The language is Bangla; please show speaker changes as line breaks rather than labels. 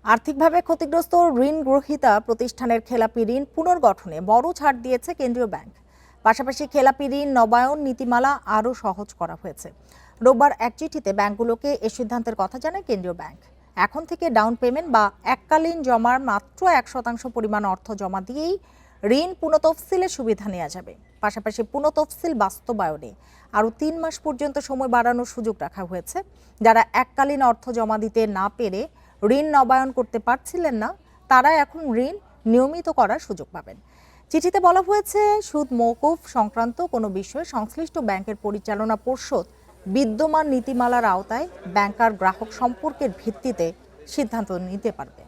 আর্থিকভাবে ক্ষতিগ্রস্ত ঋণ গ্রহীতা প্রতিষ্ঠানের খেলাপি ঋণ পুনর্গঠনে বড় ছাড় দিয়েছে কেন্দ্রীয় ব্যাংক। পাশাপাশি খেলাপি ঋণ নবায়ন নীতিমালা আরও সহজ করা হয়েছে। রোববার এক চিঠিতে ব্যাংকগুলোকে এ সিদ্ধান্তের কথা জানায় কেন্দ্রীয় ব্যাংক। এখন থেকে ডাউন পেমেন্ট বা এককালীন জমার মাত্র 1% পরিমাণ অর্থ জমা দিয়েই ঋণ পুনঃতফসিলের সুবিধা নেওয়া যাবে। পাশাপাশি পুনঃতফসিল বাস্তবায়নে আরও 3 মাস পর্যন্ত সময় বাড়ানোর সুযোগ রাখা হয়েছে। যারা এককালীন অর্থ জমা দিতে না পেরে ঋণ নবায়ন করতে পারছিলেন না, তারা এখন ঋণ নিয়মিত করার সুযোগ পাবেন। চিঠিতে বলা হয়েছে, সুদ মওকুফ সংক্রান্ত কোনো বিষয়ে সংশ্লিষ্ট ব্যাংকের পরিচালনা পর্ষদ বিদ্যমান নীতিমালার আওতায় ব্যাংকার গ্রাহক সম্পর্কের ভিত্তিতে সিদ্ধান্ত নিতে পারবে।